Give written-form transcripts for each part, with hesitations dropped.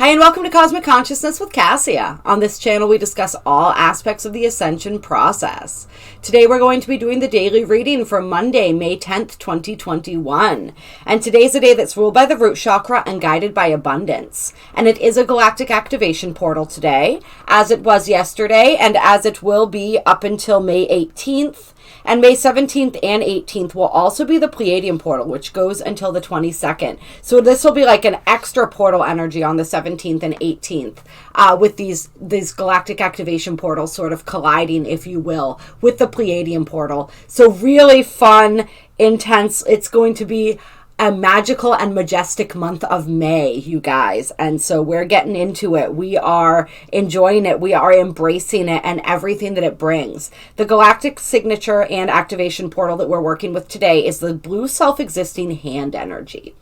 Hi, and welcome to Cosmic Consciousness with Kassia. On this channel, we discuss all aspects of the Ascension process. Today, we're going to be doing the daily reading for Monday, May 10th, 2021. And today's a day that's ruled by the root chakra and guided by abundance. And it is a galactic activation portal today, as it was yesterday, and as it will be up until May 18th. And May 17th and 18th will also be the Pleiadian portal, which goes until the 22nd. So this will be like an extra portal energy on the 17th and 18th with these galactic activation portals sort of colliding, if you will, with the Pleiadian portal. So really fun, intense. It's going to be a magical and majestic month of May, you guys. And so we're getting into it. We are enjoying it. We are embracing it and everything that it brings. The galactic signature and activation portal that we're working with today is the blue self-existing hand energy.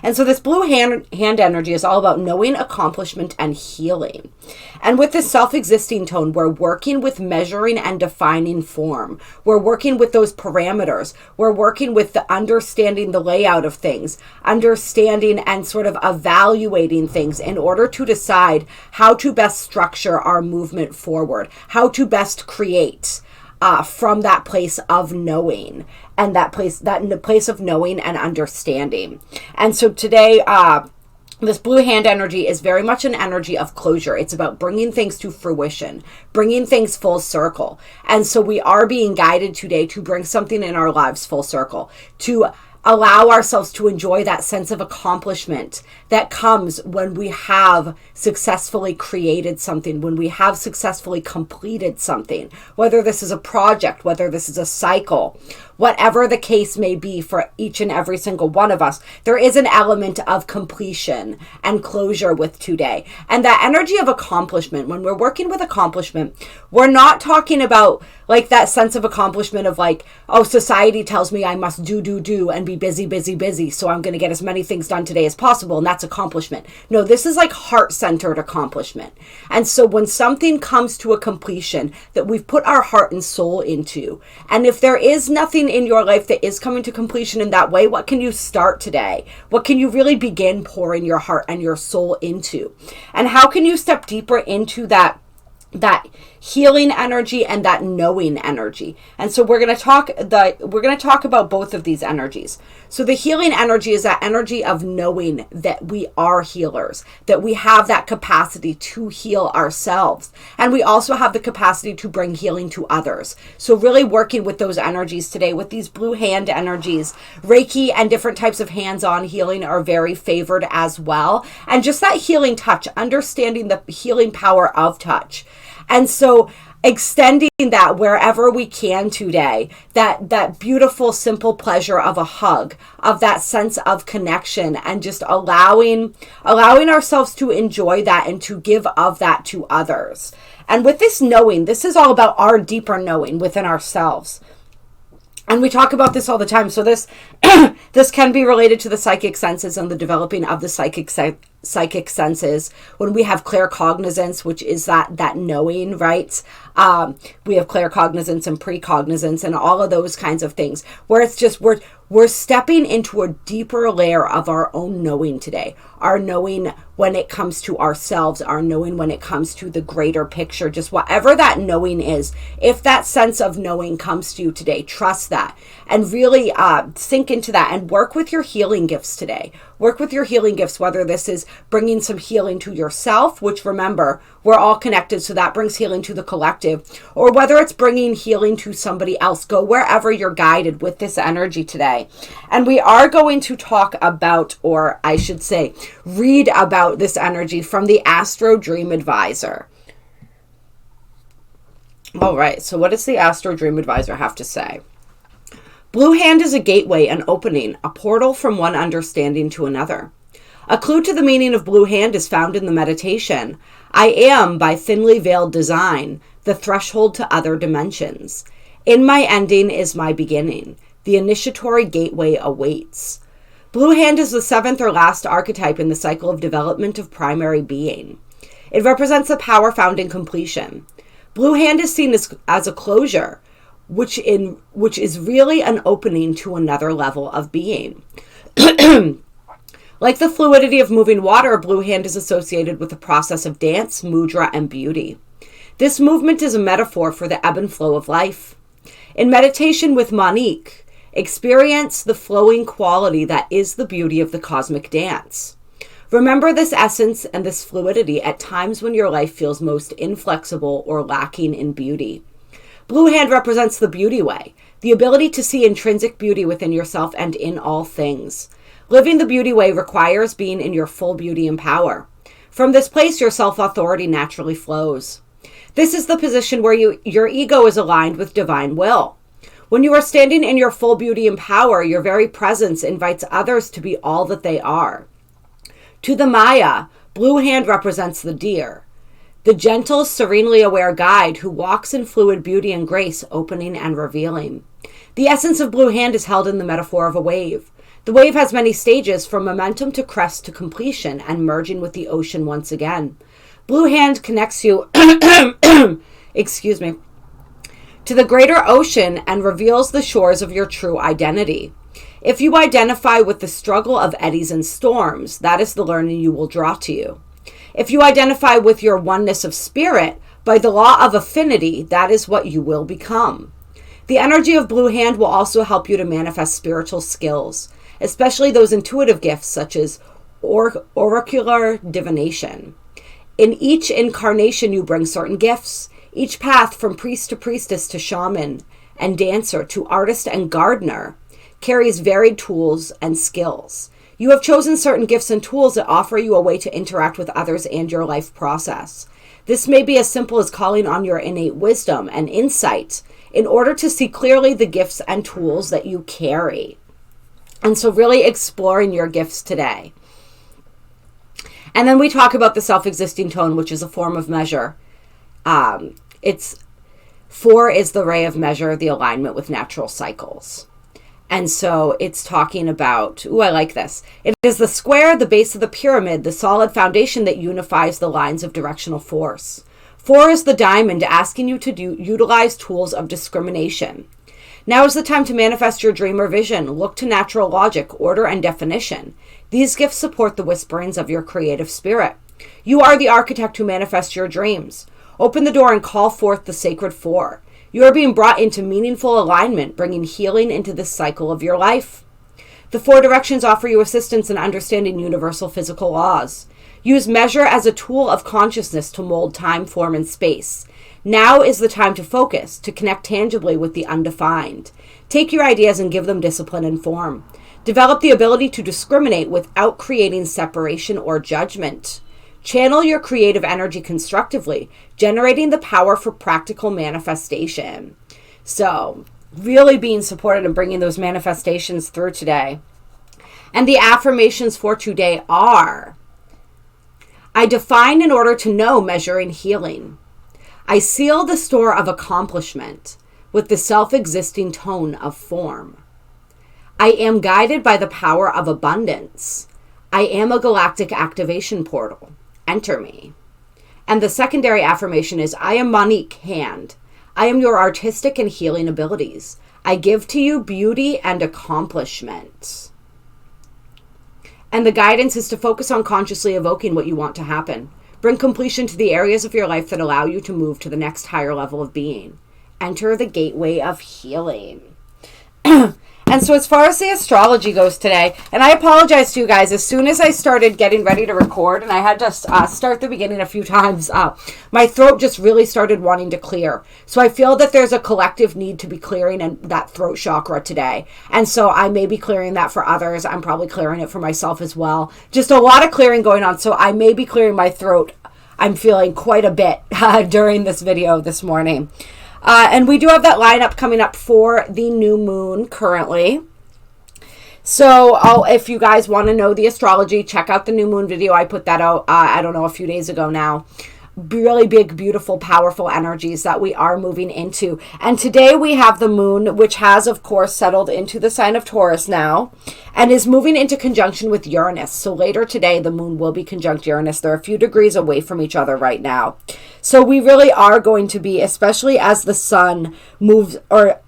And so this blue hand energy is all about knowing, accomplishment, and healing. And with this self-existing tone, we're working with measuring and defining form. We're working with those parameters. We're working with the understanding the layout of things, understanding and sort of evaluating things in order to decide how to best structure our movement forward, how to best create from that place of knowing, and that place of knowing and understanding. And so today, this blue hand energy is very much an energy of closure. It's about bringing things to fruition, bringing things full circle. And so we are being guided today to bring something in our lives full circle, to allow ourselves to enjoy that sense of accomplishment that comes when we have successfully created something, when we have successfully completed something, whether this is a project, whether this is a cycle, whatever the case may be for each and every single one of us, there is an element of completion and closure with today. And that energy of accomplishment, when we're working with accomplishment, we're not talking about like that sense of accomplishment of like, oh, society tells me I must do and be busy, so I'm going to get as many things done today as possible, and that's accomplishment. No, this is like heart-centered accomplishment. And so when something comes to a completion that we've put our heart and soul into, and if there is nothing in your life that is coming to completion in that way, what can you start today? What can you really begin pouring your heart and your soul into? And how can you step deeper into that healing energy and that knowing energy? And so we're going to talk about both of these energies. So the healing energy is that energy of knowing that we are healers, that we have that capacity to heal ourselves, and we also have the capacity to bring healing to others. So really working with those energies today, with these blue hand energies. Reiki and different types of hands-on healing are very favored as well. And just that healing touch, understanding the healing power of touch. And so extending that wherever we can today, that beautiful, simple pleasure of a hug, of that sense of connection, and just allowing ourselves to enjoy that and to give of that to others. And with this knowing, this is all about our deeper knowing within ourselves. And we talk about this all the time. So this this can be related to the psychic senses and the developing of the psychic senses. When we have claircognizance, which is that knowing, right? We have claircognizance and precognizance and all of those kinds of things, where it's just we're stepping into a deeper layer of our own knowing today. Our knowing when it comes to ourselves, our knowing when it comes to the greater picture, just whatever that knowing is. If that sense of knowing comes to you today, trust that and really sink into that and work with your healing gifts today. Work with your healing gifts, whether this is bringing some healing to yourself, which remember, we're all connected, so that brings healing to the collective, or whether it's bringing healing to somebody else. Go wherever you're guided with this energy today. And we are going to talk about, or I should say, read about this energy from the Astro Dream Advisor. All right, so what does the Astro Dream Advisor have to say? Blue hand is a gateway, an opening, a portal from one understanding to another. A clue to the meaning of blue hand is found in the meditation. I am, by thinly veiled design, the threshold to other dimensions. In my ending is my beginning. The initiatory gateway awaits. Blue hand is the seventh or last archetype in the cycle of development of primary being. It represents the power found in completion. Blue hand is seen as a closure, which is really an opening to another level of being. Like the fluidity of moving water, Blue Hand is associated with the process of dance, mudra, and beauty. This movement is a metaphor for the ebb and flow of life. In meditation with Monique, experience the flowing quality that is the beauty of the cosmic dance. Remember this essence and this fluidity at times when your life feels most inflexible or lacking in beauty. Blue Hand represents the beauty way, the ability to see intrinsic beauty within yourself and in all things. Living the beauty way requires being in your full beauty and power. From this place, your self-authority naturally flows. This is the position where your ego is aligned with divine will. When you are standing in your full beauty and power, your very presence invites others to be all that they are. To the Maya, Blue Hand represents the deer, the gentle, serenely aware guide who walks in fluid beauty and grace, opening and revealing. The essence of Blue Hand is held in the metaphor of a wave. The wave has many stages, from momentum to crest to completion and merging with the ocean once again. Blue Hand connects you, excuse me, to the greater ocean and reveals the shores of your true identity. If you identify with the struggle of eddies and storms, that is the learning you will draw to you. If you identify with your oneness of spirit, by the law of affinity, that is what you will become. The energy of Blue Hand will also help you to manifest spiritual skills, especially those intuitive gifts such as oracular divination. In each incarnation, you bring certain gifts. Each path, from priest to priestess to shaman and dancer to artist and gardener, carries varied tools and skills. You have chosen certain gifts and tools that offer you a way to interact with others and your life process. This may be as simple as calling on your innate wisdom and insight in order to see clearly the gifts and tools that you carry. And so really exploring your gifts today. And then we talk about the self-existing tone, which is a form of measure. It's 4 is the ray of measure, the alignment with natural cycles. And so it's talking about, I like this. It is the square, the base of the pyramid, the solid foundation that unifies the lines of directional force. 4 is the diamond, asking you to utilize tools of discrimination. Now is the time to manifest your dream or vision. Look to natural logic, order, and definition. These gifts support the whisperings of your creative spirit. You are the architect who manifests your dreams. Open the door and call forth the sacred 4. You are being brought into meaningful alignment, bringing healing into this cycle of your life. The 4 directions offer you assistance in understanding universal physical laws. Use measure as a tool of consciousness to mold time, form, and space. Now is the time to focus, to connect tangibly with the undefined. Take your ideas and give them discipline and form. Develop the ability to discriminate without creating separation or judgment. Channel your creative energy constructively, generating the power for practical manifestation. So, really being supported and bringing those manifestations through today. And the affirmations for today are: I define in order to know, measuring healing. I seal the store of accomplishment with the self-existing tone of form. I am guided by the power of abundance. I am a galactic activation portal. Enter me. And the secondary affirmation is, I am Monique Hand. I am your artistic and healing abilities. I give to you beauty and accomplishment. And the guidance is to focus on consciously evoking what you want to happen. Bring completion to the areas of your life that allow you to move to the next higher level of being. Enter the gateway of healing. And so as far as the astrology goes today, and I apologize to you guys, as soon as I started getting ready to record, and I had to start the beginning a few times, my throat just really started wanting to clear. So I feel that there's a collective need to be clearing that throat chakra today. And so I may be clearing that for others. I'm probably clearing it for myself as well. Just a lot of clearing going on. So I may be clearing my throat. I'm feeling quite a bit during this video this morning. And we do have that lineup coming up for the new moon currently. So if you guys want to know the astrology, check out the new moon video. I put that out, I don't know, a few days ago now. really big, beautiful, powerful energies that we are moving into. And today we have the moon, which has, of course, settled into the sign of Taurus now and is moving into conjunction with Uranus. So later today, the moon will be conjunct Uranus. They're a few degrees away from each other right now. So we really are going to be, especially as the sun moves, or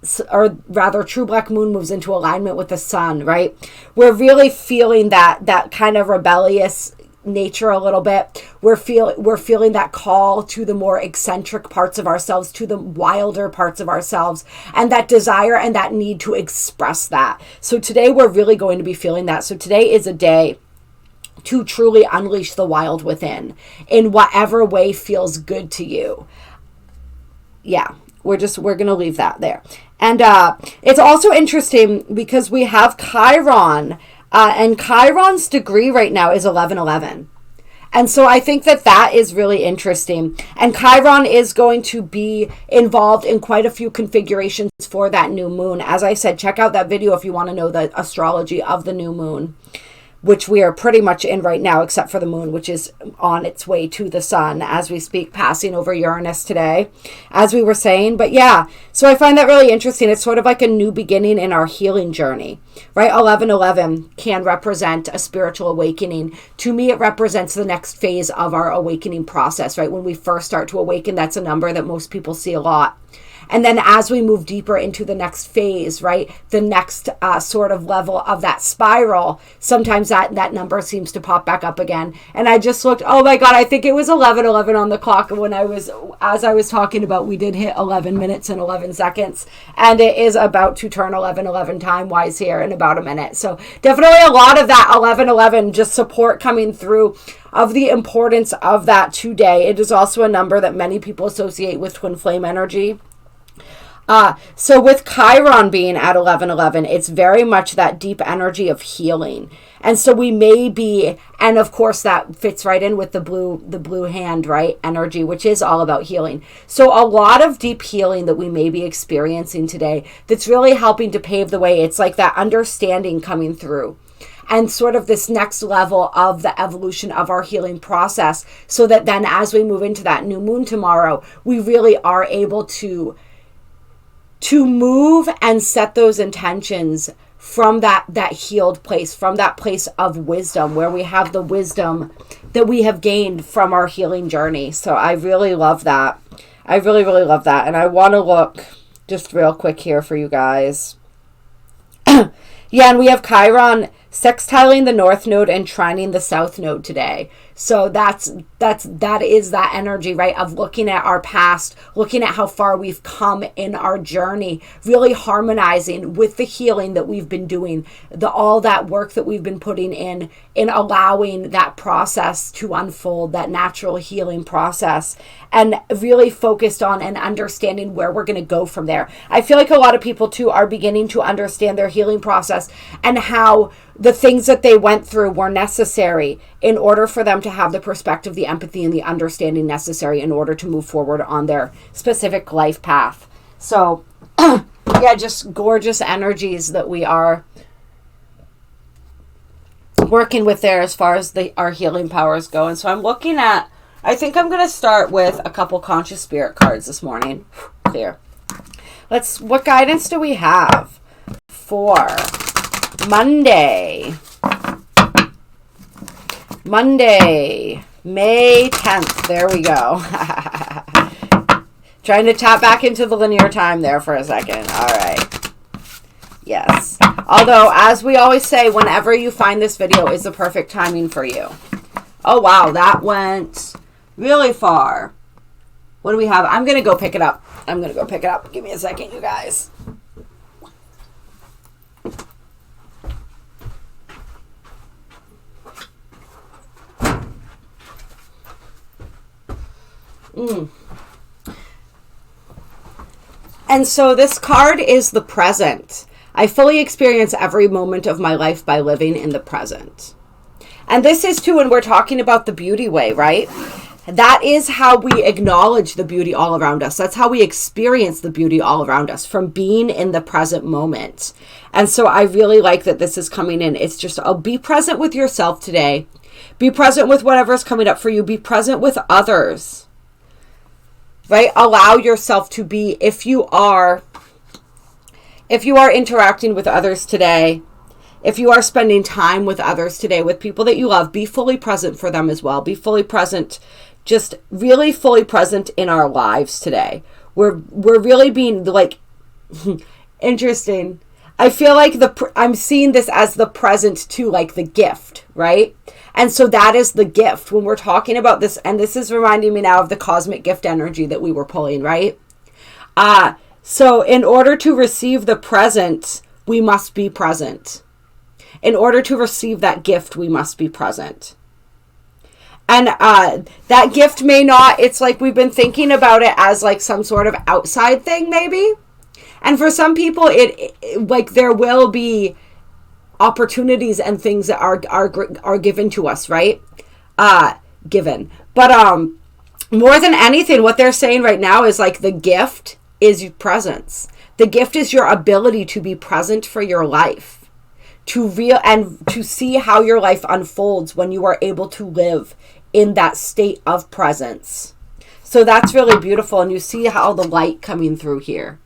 rather true black moon moves into alignment with the sun, right? We're really feeling that kind of rebellious nature a little bit. We're feeling that call to the more eccentric parts of ourselves, to the wilder parts of ourselves, and that desire and that need to express that. So today we're really going to be feeling that. So today is a day to truly unleash the wild within in whatever way feels good to you. Yeah, we're going to leave that there. And it's also interesting because we have Chiron, and Chiron's degree right now is 1111. And so I think that is really interesting. And Chiron is going to be involved in quite a few configurations for that new moon. As I said, check out that video if you want to know the astrology of the new moon, which we are pretty much in right now, except for the moon, which is on its way to the sun as we speak, passing over Uranus today, as we were saying. But yeah, so I find that really interesting. It's sort of like a new beginning in our healing journey, right? 1111 can represent a spiritual awakening. To me, it represents the next phase of our awakening process, right? When we first start to awaken, that's a number that most people see a lot. And then as we move deeper into the next phase, right, the next sort of level of that spiral, sometimes that number seems to pop back up again. And I just looked, oh my God, I think it was 11:11 on the clock as I was talking about, we did hit 11 minutes and 11 seconds. And it is about to turn 11:11 time-wise here in about a minute. So definitely a lot of that 11:11 just support coming through of the importance of that today. It is also a number that many people associate with twin flame energy. So with Chiron being at 11:11, it's very much that deep energy of healing. And so we may be, and of course that fits right in with the blue hand, right? Energy, which is all about healing. So a lot of deep healing that we may be experiencing today that's really helping to pave the way. It's like that understanding coming through. And sort of this next level of the evolution of our healing process, so that then as we move into that new moon tomorrow, we really are able to move and set those intentions from that healed place, from that place of wisdom, where we have the wisdom that we have gained from our healing journey. So I really love that. I really, really love that. And I want to look just real quick here for you guys. Yeah, and we have Chiron sextiling the north node and trining the south node today. So that is that energy, right, of looking at our past, looking at how far we've come in our journey, really harmonizing with the healing that we've been doing, all that work that we've been putting in allowing that process to unfold, that natural healing process, and really focused on and understanding where we're going to go from there. I feel like a lot of people too are beginning to understand their healing process and how the things that they went through were necessary in order for them to have the perspective, the empathy, and the understanding necessary in order to move forward on their specific life path. So, yeah, just gorgeous energies that we are working with there as far as our healing powers go. And so I'm looking at, I think I'm going to start with a couple conscious spirit cards this morning. Clear. What guidance do we have for Monday, May 10th. There we go. Trying to tap back into the linear time there for a second. All right. Yes. Although, as we always say, whenever you find this video is the perfect timing for you. Oh, wow. That went really far. What do we have? I'm going to go pick it up. Give me a second, you guys. And so this card is the present. I fully experience every moment of my life by living in the present. And this is too when we're talking about the beauty way, right? That is how we acknowledge the beauty all around us. That's how we experience the beauty all around us, from being in the present moment. And so I really like that this is coming in. It's just, be present with yourself today. Be present with whatever's coming up for you. Be present with others. right? Allow yourself to be, if you are interacting with others today, if you are spending time with others today, with people that you love, be fully present for them as well. Be fully present, just really fully present in our lives today. We're really being like, interesting. I feel like I'm seeing this as the present to like the gift, right? And so that is the gift when we're talking about this. And this is reminding me now of the cosmic gift energy that we were pulling, right? So in order to receive the present, we must be present. In order to receive that gift, we must be present. And that gift may not, it's like we've been thinking about it as like some sort of outside thing maybe. And for some people, it like there will be opportunities and things that are given to us, right? Given. But more than anything, what they're saying right now is like the gift is your presence. The gift is your ability to be present for your life. To see how your life unfolds when you are able to live in that state of presence. So that's really beautiful. And you see how the light coming through here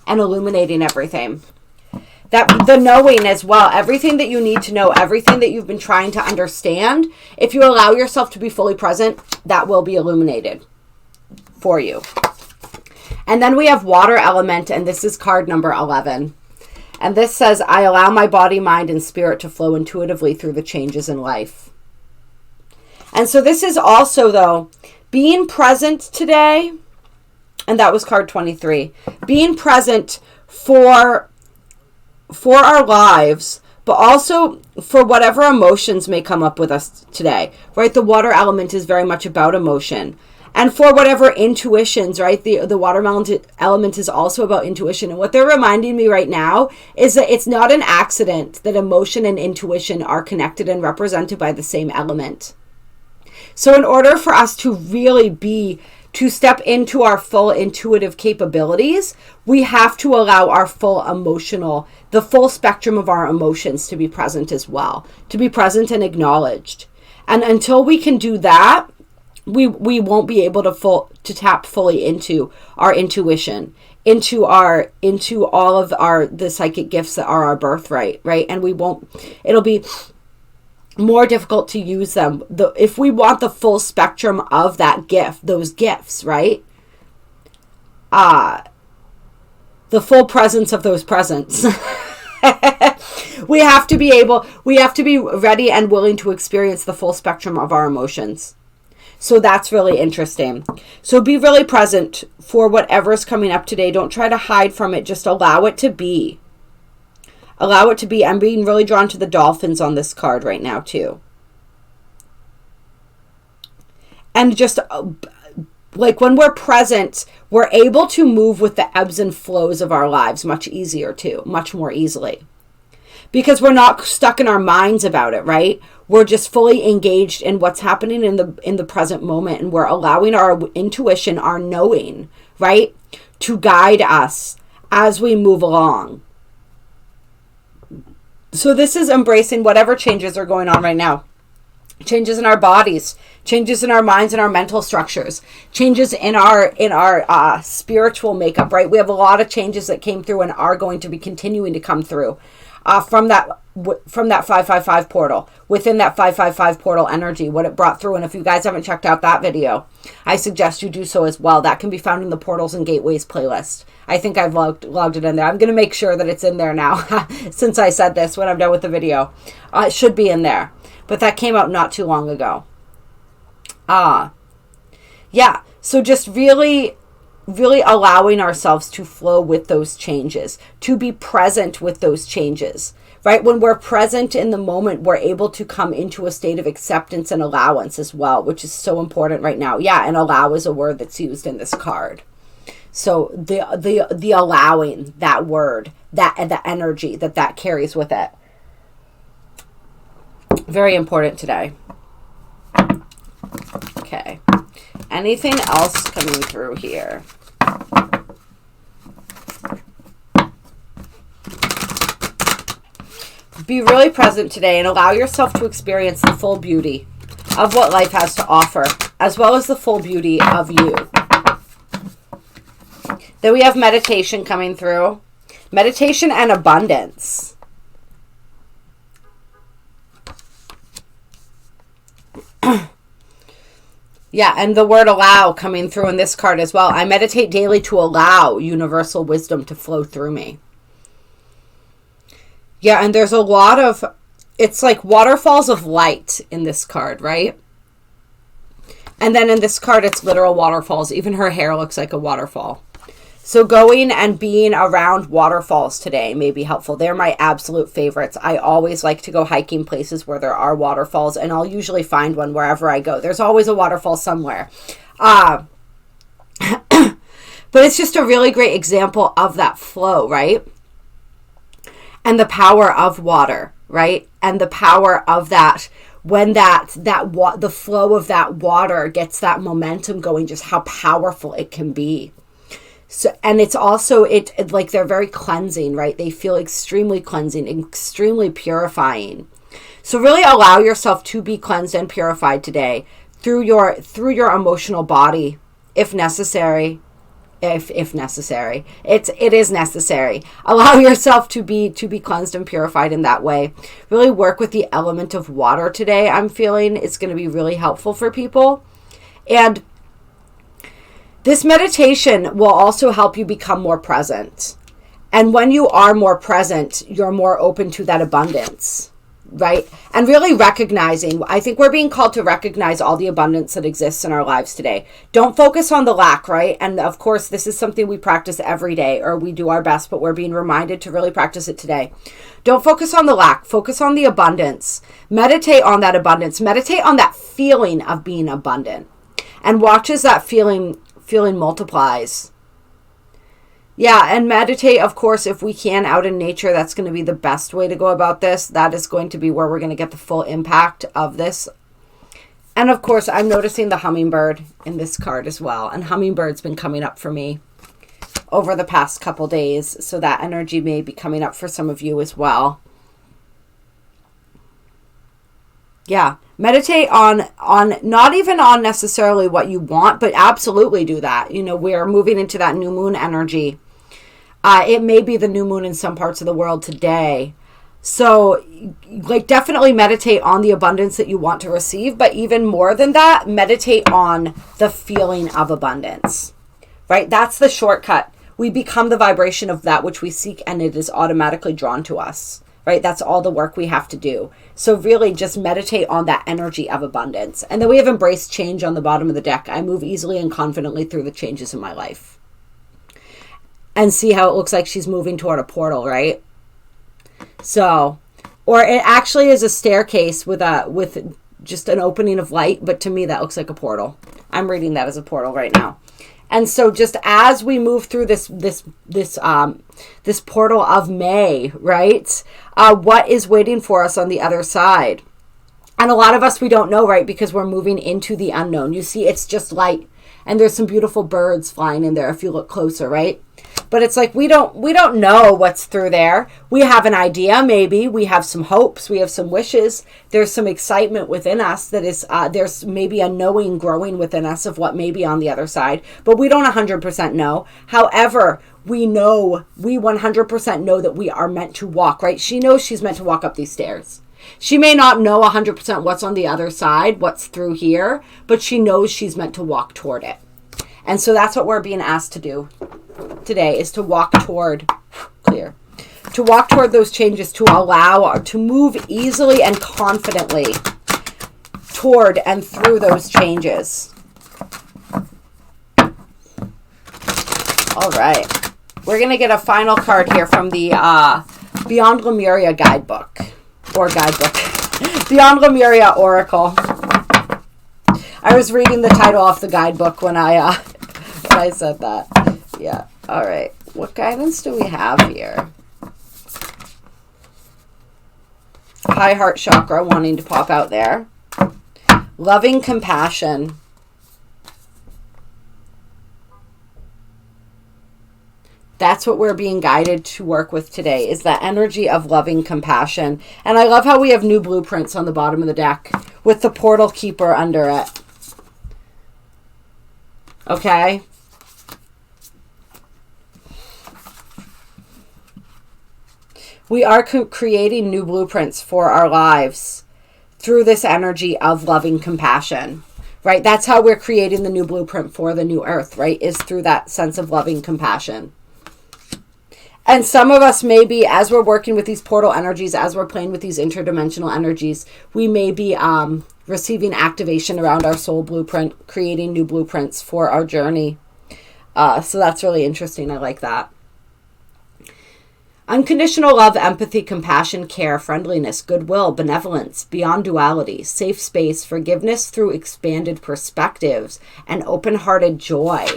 and illuminating everything. That the knowing as well, everything that you need to know, everything that you've been trying to understand, if you allow yourself to be fully present, that will be illuminated for you. And then we have water element, and this is card number 11. And this says, I allow my body, mind, and spirit to flow intuitively through the changes in life. And so this is also, though, being present today, and that was card 23, being present for our lives, but also for whatever emotions may come up with us today, right? The water element is very much about emotion. And for whatever intuitions, right? The watermelon element is also about intuition. And what they're reminding me right now is that it's not an accident that emotion and intuition are connected and represented by the same element. So in order for us to really to step into our full intuitive capabilities, we have to allow our the full spectrum of our emotions to be present as well, to be present and acknowledged. And until we can do that, we won't be able to tap fully into our intuition, into all of the psychic gifts that are our birthright, right? And it'll be more difficult to use them. If we want the full spectrum of that gift, those gifts, right? The full presence of those presents. We have to be ready and willing to experience the full spectrum of our emotions. So that's really interesting. So be really present for whatever's coming up today. Don't try to hide from it. Just allow it to be. Allow it to be. I'm being really drawn to the dolphins on this card right now too. And just like when we're present, we're able to move with the ebbs and flows of our lives much easier too, much more easily. Because we're not stuck in our minds about it, right? We're just fully engaged in what's happening in the present moment, and we're allowing our intuition, our knowing, right, to guide us as we move along. So this is embracing whatever changes are going on right now. Changes in our bodies, changes in our minds and our mental structures, changes in our spiritual makeup, right? We have a lot of changes that came through and are going to be continuing to come through from that 555 portal, within that 555 portal energy, what it brought through. And if you guys haven't checked out that video, I suggest you do so as well. That can be found in the Portals and Gateways playlist. I think I've logged it in there. I'm going to make sure that it's in there now since I said this when I'm done with the video. It should be in there. But that came out not too long ago. Yeah. So just really allowing ourselves to flow with those changes, to be present with those changes, right? When we're present in the moment, we're able to come into a state of acceptance and allowance as well, which is so important right now. Yeah, and allow is a word that's used in this card. So the allowing, that word, that the energy that carries with it. Very important today. Okay. Anything else coming through here? Be really present today and allow yourself to experience the full beauty of what life has to offer as well as the full beauty of you. Then we have meditation coming through. Meditation and abundance. Yeah, and the word allow coming through in this card as well. I meditate daily to allow universal wisdom to flow through me. Yeah, and there's a lot of, it's like waterfalls of light in this card, right? And then in this card, it's literal waterfalls. Even her hair looks like a waterfall. So going and being around waterfalls today may be helpful. They're my absolute favorites. I always like to go hiking places where there are waterfalls, and I'll usually find one wherever I go. There's always a waterfall somewhere. But it's just a really great example of that flow, right? And the power of water, right? And the power of that, when the flow of that water gets that momentum going, just how powerful it can be. So, and it's also, it like they're very cleansing, right? They feel extremely cleansing, extremely purifying. So really allow yourself to be cleansed and purified today through your emotional body, if necessary. If necessary, it is necessary. Allow yourself to be cleansed and purified in that way. Really work with the element of water today. I'm feeling it's going to be really helpful for people. And this meditation will also help you become more present. And when you are more present, you're more open to that abundance, right? And really recognizing, I think we're being called to recognize all the abundance that exists in our lives today. Don't focus on the lack, right? And of course, this is something we practice every day, or we do our best, but we're being reminded to really practice it today. Don't focus on the lack. Focus on the abundance. Meditate on that abundance. Meditate on that feeling of being abundant. And watch as that feeling multiplies. Yeah, and meditate, of course, if we can, out in nature. That's going to be the best way to go about this. That is going to be where we're going to get the full impact of this. And of course, I'm noticing the hummingbird in this card as well. And hummingbird's been coming up for me over the past couple days. So that energy may be coming up for some of you as well. Yeah, meditate on not even on necessarily what you want, but absolutely do that. You know, we're moving into that new moon energy. It may be the new moon in some parts of the world today. So, like, definitely meditate on the abundance that you want to receive. But even more than that, meditate on the feeling of abundance, right? That's the shortcut. We become the vibration of that which we seek, and it is automatically drawn to us. Right? That's all the work we have to do. So really just meditate on that energy of abundance. And then we have embraced change on the bottom of the deck. I move easily and confidently through the changes in my life. And see how it looks like she's moving toward a portal, right? So, or it actually is a staircase with just an opening of light, but to me that looks like a portal. I'm reading that as a portal right now. And so just as we move through this portal of May, right? What is waiting for us on the other side? And a lot of us, we don't know, right? Because we're moving into the unknown. You see, it's just light. And there's some beautiful birds flying in there if you look closer, right? But it's like we don't know what's through there. We have an idea, maybe. We have some hopes. We have some wishes. There's some excitement within us that is, there's maybe a knowing growing within us of what may be on the other side. But we don't 100% know. However, we 100% know that we are meant to walk, right? She knows she's meant to walk up these stairs. She may not know 100% what's on the other side, what's through here, but she knows she's meant to walk toward it. And so that's what we're being asked to do today, is to walk toward, to walk toward those changes, to allow, to move easily and confidently toward and through those changes. All right. We're going to get a final card here from the Beyond Lemuria guidebook. Beyond Lemuria Oracle. I was reading the title off the guidebook when I said that. Yeah. All right. What guidance do we have here? High heart chakra wanting to pop out there. Loving compassion. That's what we're being guided to work with today, is that energy of loving compassion. And I love how we have new blueprints on the bottom of the deck with the portal keeper under it. Okay? We are creating new blueprints for our lives through this energy of loving compassion, right? That's how we're creating the new blueprint for the new earth, right? Is through that sense of loving compassion. And some of us may be, as we're working with these portal energies, as we're playing with these interdimensional energies, we may be receiving activation around our soul blueprint, creating new blueprints for our journey. So that's really interesting. I like that. Unconditional love, empathy, compassion, care, friendliness, goodwill, benevolence, beyond duality, safe space, forgiveness through expanded perspectives, and open-hearted joy.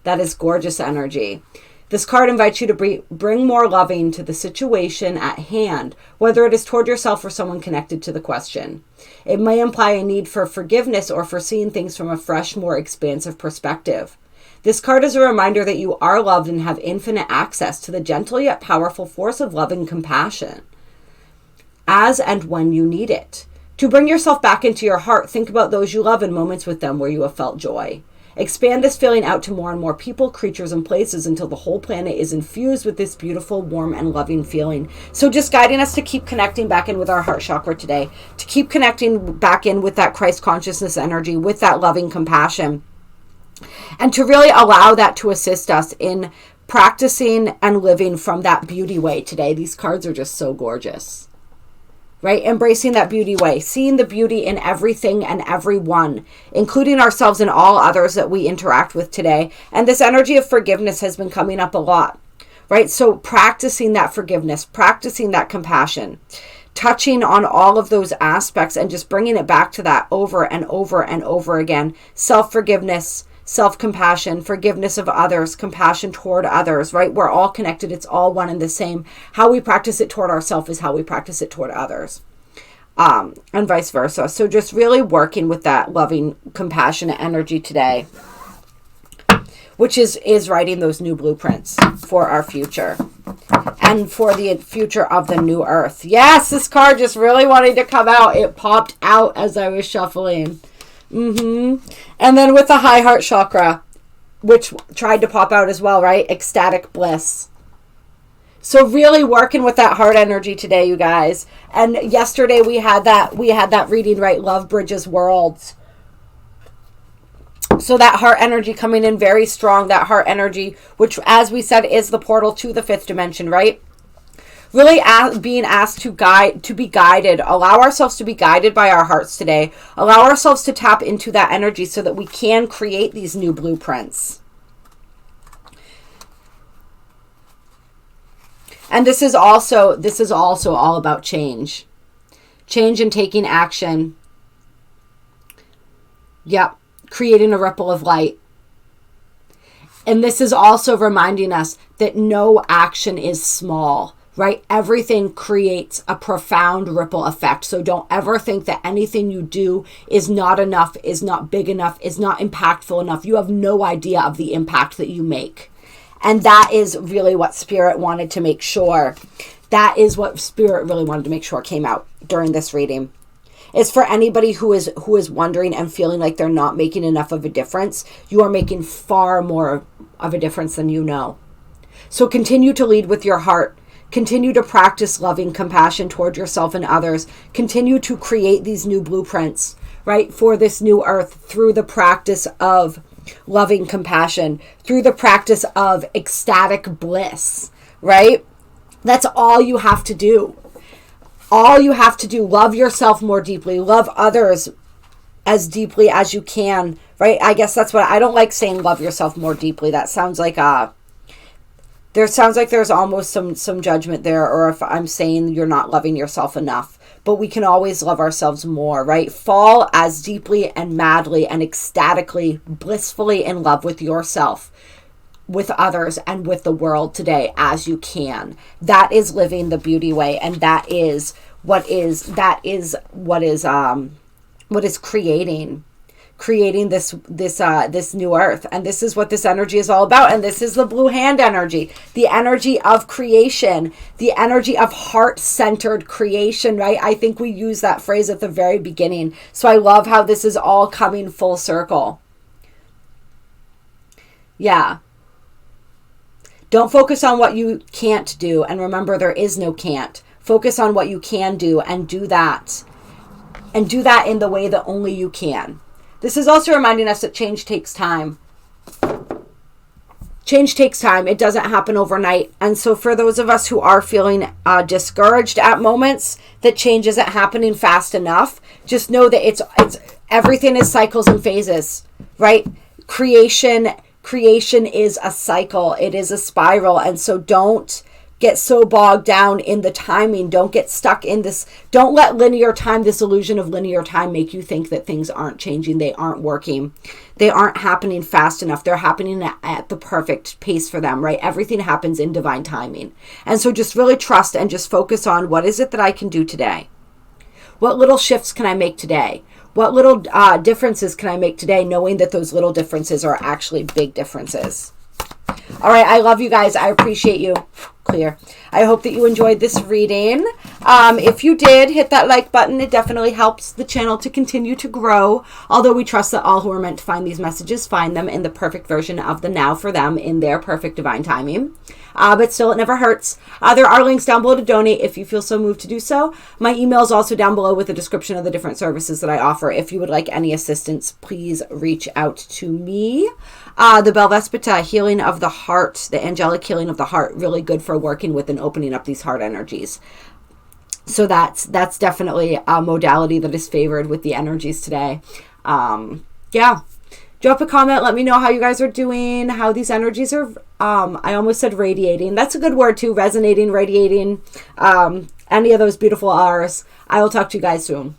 That is gorgeous energy. This card invites you to bring more loving to the situation at hand, whether it is toward yourself or someone connected to the question. It may imply a need for forgiveness or for seeing things from a fresh, more expansive perspective. This card is a reminder that you are loved and have infinite access to the gentle yet powerful force of love and compassion, as and when you need it. To bring yourself back into your heart, think about those you love and moments with them where you have felt joy. Expand this feeling out to more and more people, creatures, and places until the whole planet is infused with this beautiful, warm, and loving feeling. So just guiding us to keep connecting back in with our heart chakra today, to keep connecting back in with that Christ consciousness energy, with that loving compassion, and to really allow that to assist us in practicing and living from that beauty way today. These cards are just so gorgeous, right? Embracing that beauty way, seeing the beauty in everything and everyone, including ourselves and all others that we interact with today. And this energy of forgiveness has been coming up a lot, right? So practicing that forgiveness, practicing that compassion, touching on all of those aspects and just bringing it back to that over and over and over again. Self-forgiveness, self-compassion, forgiveness of others, compassion toward others, right? We're all connected. It's all one and the same. How we practice it toward ourselves is how we practice it toward others, and vice versa. So just really working with that loving, compassionate energy today, which is writing those new blueprints for our future and for the future of the new earth. Yes, this card just really wanted to come out. It popped out as I was shuffling. And then with the high heart chakra, which tried to pop out as well, right? Ecstatic bliss. So really working with that heart energy today, you guys. And yesterday we had that reading, right? Love bridges worlds. So that heart energy coming in very strong, that heart energy, which as we said is the portal to the fifth dimension, right? Really being asked to be guided, allow ourselves to be guided by our hearts today. Allow ourselves to tap into that energy so that we can create these new blueprints. And this is also all about change. Change and taking action. Yep. Creating a ripple of light. And this is also reminding us that no action is small. Right? Everything creates a profound ripple effect. So don't ever think that anything you do is not enough, is not big enough, is not impactful enough. You have no idea of the impact that you make. And that is really what Spirit wanted to make sure. That is what Spirit really wanted to make sure came out during this reading. It's for anybody who is wondering and feeling like they're not making enough of a difference. You are making far more of a difference than you know. So continue to lead with your heart. Continue to practice loving compassion toward yourself and others. Continue to create these new blueprints, right, for this new earth through the practice of loving compassion, through the practice of ecstatic bliss, right? That's all you have to do. All you have to do. Love yourself more deeply. Love others as deeply as you can, right? I guess that's what I don't like saying love yourself more deeply. That sounds like there's almost some judgment there, or if I'm saying you're not loving yourself enough. But we can always love ourselves more, right? Fall as deeply and madly and ecstatically, blissfully in love with yourself, with others, and with the world today as you can. That is living the beauty way, and that is what is creating this new earth. And this is what this energy is all about. And this is the blue hand energy, the energy of creation, the energy of heart-centered creation, right? I think we used that phrase at the very beginning. So I love how this is all coming full circle. Yeah. Don't focus on what you can't do. And remember, there is no can't. Focus on what you can do and do that. And do that in the way that only you can. This is also reminding us that change takes time. Change takes time. It doesn't happen overnight. And so for those of us who are feeling discouraged at moments that change isn't happening fast enough, just know that it's everything is cycles and phases, right? Creation is a cycle. It is a spiral. And so don't get so bogged down in the timing. Don't get stuck in this. Don't let linear time, this illusion of linear time, make you think that things aren't changing. They aren't working. They aren't happening fast enough. They're happening at the perfect pace for them, right? Everything happens in divine timing. And so just really trust and just focus on, what is it that I can do today? What little shifts can I make today? What little differences can I make today, knowing that those little differences are actually big differences? All right, I love you guys. I appreciate you. Clear. I hope that you enjoyed this reading. If you did, hit that like button. It definitely helps the channel to continue to grow. Although we trust that all who are meant to find these messages find them in the perfect version of the now for them in their perfect divine timing. But still, it never hurts. There are links down below to donate if you feel so moved to do so. My email is also down below with a description of the different services that I offer. If you would like any assistance, please reach out to me. The Belvaspata healing of the heart, the angelic healing of the heart, really good for working with and opening up these heart energies. So that's definitely a modality that is favored with the energies today. Yeah. Drop a comment. Let me know how you guys are doing, how these energies are, I almost said radiating. That's a good word too. Resonating, radiating, any of those beautiful R's. I will talk to you guys soon.